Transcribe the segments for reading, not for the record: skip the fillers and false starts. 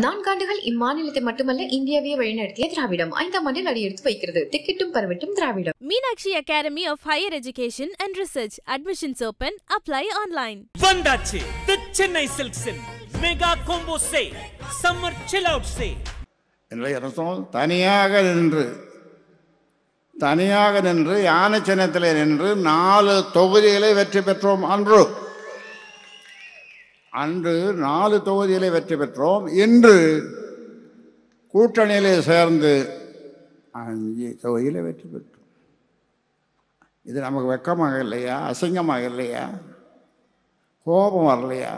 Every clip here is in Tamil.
நான்காண்டுகள் இம்மாநிலத்தை மட்டுமல்ல இந்தியாவையே வழிநடத்திய திராவிடம் 5ஆம் ஆண்டில் அடியெடுத்து வைக்கிறது. திக்கெட்டும் பரவட்டும் திராவிடம். Meenakshi Academy of Higher Education and Research. Admissions open. Apply online. வந்தாச்சு the Chennai Silks in Mega Combo Sale Summer Chill Out Sale. என்னுடைய அரசோல் தனியாக நின்று யானை சின்னத்திலே நின்று 4 தொகுதிகளை வெற்றி பெற்றோம். அன்று 4 தொகுதிகளை வெற்றி பெற்றோம். இன்று கூட்டணியிலே சேர்ந்து 5 தொகுதியிலே வெற்றி பெற்றோம். இது நமக்கு வெக்கமாக இல்லையா? அசிங்கமாக இல்லையா? கோபம் வரலையா?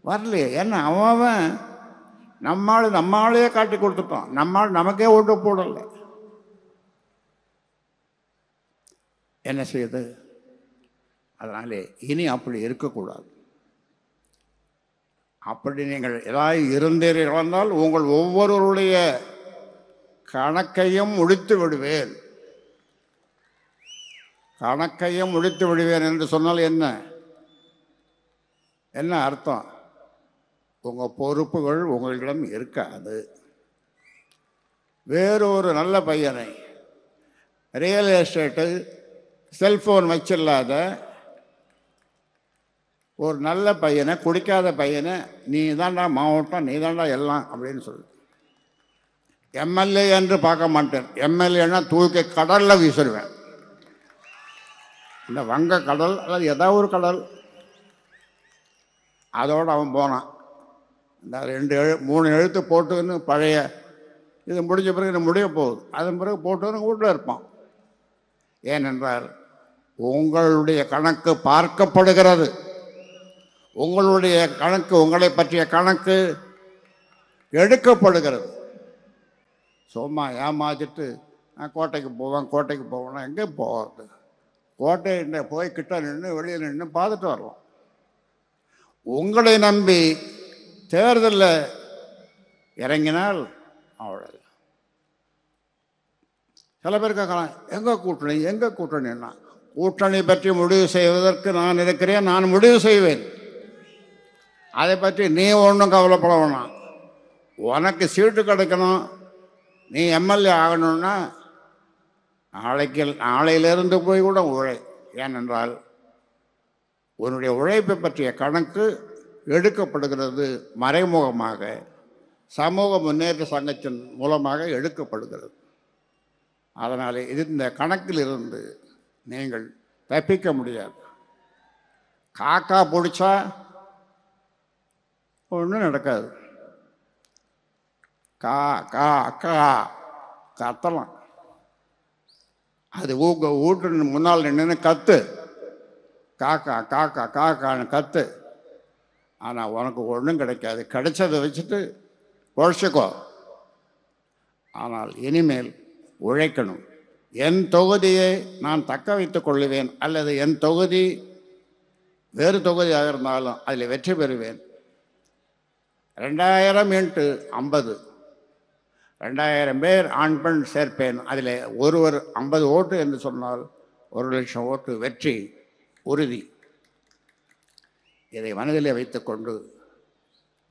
வரலையா? என்ன அவன் நம்மாலேயே காட்டி கொடுத்துட்டான். நமக்கே ஓட்டு போடலை. என்ன செய்யுது? அதனாலே இனி அப்படி இருக்கக்கூடாது. அப்படி நீங்கள் ஏதாவது இருந்தீர்கள் என்றால் உங்கள் ஒவ்வொருவருடைய கணக்கையும் முடித்து விடுவேன். என்று சொன்னால் என்ன அர்த்தம்? உங்கள் பொறுப்புகள் உங்களிடம் இருக்காது. வேறொரு நல்ல பையனை, ரியல் எஸ்டேட்டு, செல்ஃபோன் வச்சில்லாத ஒரு நல்ல பையனை, குடிக்காத பையனை, நீ தாண்டா மாவட்டம், நீ தாண்டா எல்லாம் அப்படின்னு சொல்லு. எம்எல்ஏ என்று பார்க்க மாட்டேன். எம்எல்ஏன்னா தூக்கி கடலில் வீசிடுவேன். இந்த வங்க கடல் அல்லது ஏதாவது ஒரு கடல், அதோடு அவன் போனான். இந்த 3 எழுத்து போட்டுன்னு பழைய இது முடிஞ்ச பிறகு இது முடிய போகுது. அதன் பிறகு போட்டுன்னு வீட்டில் இருப்பான். ஏனென்றால் உங்களுடைய கணக்கு பார்க்கப்படுகிறது. உங்களுடைய கணக்கு, உங்களை பற்றிய கணக்கு எடுக்கப்படுகிறது. சும்மா ஏமாத்திட்டு நான் கோட்டைக்கு போவேன்னா எங்கே போகிறது? கோட்டை போய் கிட்ட நின்று வெளியில் நின்று பார்த்துட்டு வரலாம். உங்களை நம்பி தேர்தலில் இறங்கினால் அவ்வளோ. சில பேர் கேட்கலாம், எங்கே கூட்டணின்னா, கூட்டணி பற்றி முடிவு செய்வதற்கு நான் இருக்கிறேன், நான் முடிவு செய்வேன். அதை பற்றி நீ ஒன்றும் கவலைப்பட வேணாம். உனக்கு சீட்டு கிடைக்கணும், நீ எம்எல்ஏ ஆகணும்னா நாளையிலிருந்து போய் கூட உழை. ஏனென்றால் உன்னுடைய உழைப்பை பற்றிய கணக்கு எடுக்கப்படுகிறது. மறைமுகமாக சமூக முன்னேற்ற சங்கத்தின் மூலமாக எடுக்கப்படுகிறது. அதனால் இந்த கணக்கில் இருந்து நீங்கள் தப்பிக்க முடியாது. காக்கா பிடிச்சா ஒன்றும் நடக்காது. கத்தலாம். அது வீட்டு முன்னால் நின்று கத்து, காக்கான்னு கத்து. ஆனால் உனக்கு ஒன்றும் கிடைக்காது. கிடைச்சதை வச்சுட்டு உழைச்சிக்கோ. ஆனால் இனிமேல் உழைக்கணும். என் தொகுதியை நான் தக்க வைத்துக் கொள்ளுவேன், அல்லது என் தொகுதி வேறு தொகுதியாக இருந்தாலும் அதில் வெற்றி பெறுவேன். 2000 × 50, 2000 பேர் ஆண் பெண் சேர்ப்பேன். அதில் ஒருவர் 50 ஓட்டு என்று சொன்னால் 1,00,000 ஓட்டு வெற்றி உறுதி. இதை மனதிலே வைத்துக்கொண்டு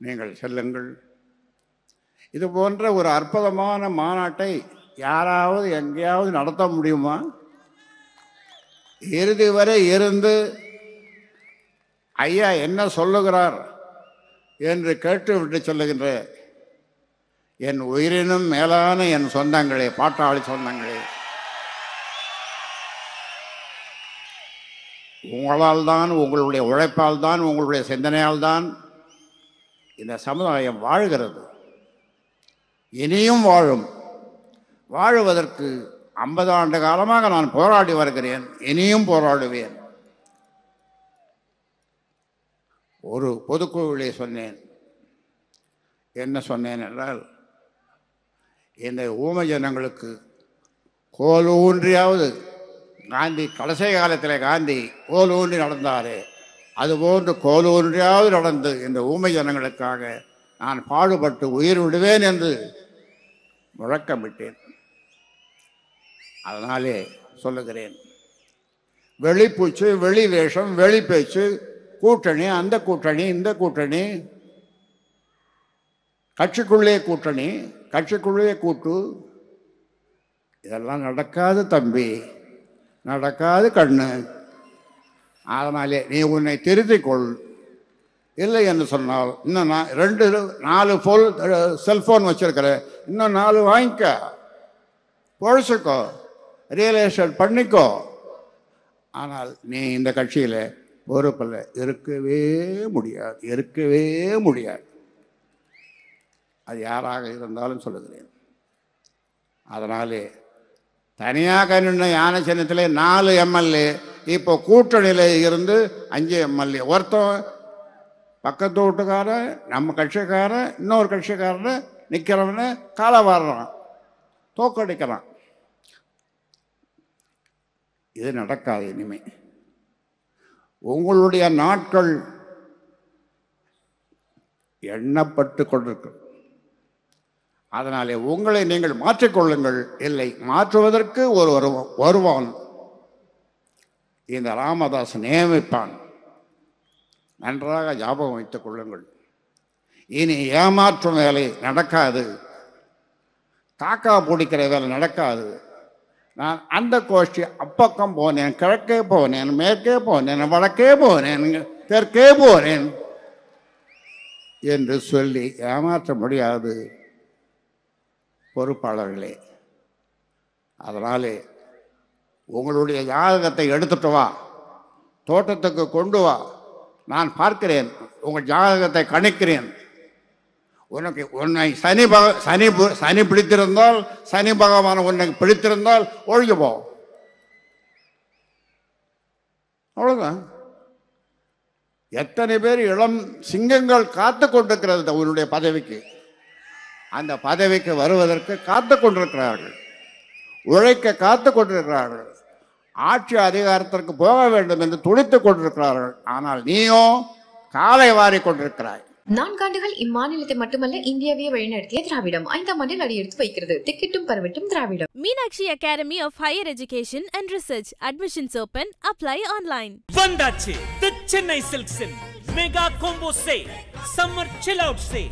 நீங்கள் செல்லுங்கள். இது போன்ற ஒரு அற்புதமான மாநாட்டை யாராவது எங்கேயாவது நடத்த முடியுமா? இறுதி வரை இருந்து ஐயா என்ன சொல்லுகிறார் என்று கேட்டுவிட்டு சொல்லுகின்ற என் உயிரினும் மேலான என் சொந்தங்களே, பாட்டாளி சொந்தங்களே, உங்களால் தான், உங்களுடைய உழைப்பால் தான், உங்களுடைய சிந்தனையால் தான் இந்த சமுதாயம் வாழ்கிறது. இனியும் வாழும். வாழுவதற்கு 50 ஆண்டு காலமாக நான் போராடி வருகிறேன். இனியும் போராடுவேன். ஒரு பொதுக்குழுவிலே சொன்னேன். என்ன சொன்னேன் என்றால், இந்த ஊமை ஜனங்களுக்கு கோல் ஊன்றியாவது காந்தி கடைசி காலத்தில் காந்தி கோல் ஊன்றி நடந்தாரே, அதுபோன்று கோல் ஊன்றியாவது நடந்து இந்த ஊமை ஜனங்களுக்காக நான் பாடுபட்டு உயிர் விடுவேன் என்று முழக்கமிட்டேன். அதனாலே சொல்லுகிறேன், வெளிப்பூச்சு, வெளி வேஷம், வெளி பேச்சு, கூட்டணி, அந்த கூட்டணி, இந்த கூட்டணி, கட்சிக்குள்ளே கூட்டணி, கட்சிக்குள்ளே கூட்டு. இதெல்லாம் நடக்காது தம்பி, நடக்காது கண்ணு. அதனாலே நீ உன்னை திருத்திக்கொள். இல்லை என்று சொன்னால் இன்னும் 4 செல்ஃபோன் வச்சிருக்கிற, இன்னும் 4 வாங்கிக்க, பொழைச்சிக்கோ, ரியல் எஸ்டேட் பண்ணிக்கோ. ஆனால் நீ இந்த கட்சியில் பொறுப்பில் இருக்கவே முடியாது, இருக்கவே முடியாது. அது யாராக இருந்தாலும் சொல்லுகிறேன். அதனாலே தனியாக நின்ற யானை சின்னத்திலே 4 எம்எல்ஏ, இப்போ கூட்டணியில் இருந்து 5 எம்எல்ஏ. ஒருத்தன் பக்கத்து வீட்டுக்காரன், நம்ம கட்சிக்காரன், இன்னொரு கட்சிக்காரன் நிற்கிறவன காலை வாடுறான், தோக்கடிக்கிறான். இது நடக்காது இனிமே. உங்களுடைய நாட்கள் எண்ணப்பட்டு கொண்டிருக்கும். அதனாலே உங்களை நீங்கள் மாற்றிக்கொள்ளுங்கள். இல்லை, மாற்றுவதற்கு ஒரு வருவான் இந்த ராமதாஸ் நியமிப்பான். நன்றாக ஞாபகம் வைத்துக் கொள்ளுங்கள். இனி ஏமாற்றும் வேலை நடக்காது, காக்கா பிடிக்கிற வேலை நடக்காது. நான் அந்த கோஷ்டி அப்பக்கம் போனேன், கிழக்கே போனேன், மேற்கே போனேன், வடக்கே போனேன், தெற்கே போனேன் என்று சொல்லி ஏமாற்ற முடியாது பொறுப்பாளர்களே. அதனாலே உங்களுடைய ஜாதகத்தை எடுத்துட்டு வா, தோட்டத்துக்கு கொண்டு வா, நான் பார்க்கிறேன், உங்கள் ஜாதகத்தை கணிக்கிறேன். உன்னை சனி பிடித்திருந்தால், சனி பகவான் உன்னை பிடித்திருந்தால் ஒழிஞ்சு போ. அவ்வளவுதான். எத்தனை பேர் இளம் சிங்கங்கள் காத்து கொண்டிருக்கிறது உன்னுடைய பதவிக்கு. அந்த பதவிக்கு வருவதற்கு காத்து கொண்டிருக்கிறார்கள், உழைக்க காத்து கொண்டிருக்கிறார்கள், ஆட்சி அதிகாரத்திற்கு போக வேண்டும் என்று துடித்துக் கொண்டிருக்கிறார்கள். ஆனால் நீயோ காலை வாரி கொண்டிருக்கிறாய். 4 ஆண்டுகள் இம்மாநிலத்தை மட்டுமல்ல இந்தியாவையே வழிநடத்திய திராவிடம் 5ஆம் ஆண்டில் அடியெடுத்து வைக்கிறது. திக்கெட்டும் பரவட்டும் திராவிடம். Meenakshi Academy of Higher Education and Research. Admissions open. Apply online. வந்தாச்சு தி சென்னை சில்க்ஸின் மெகா கோம்போ சே, சம்மர் சில் அவுட் சே.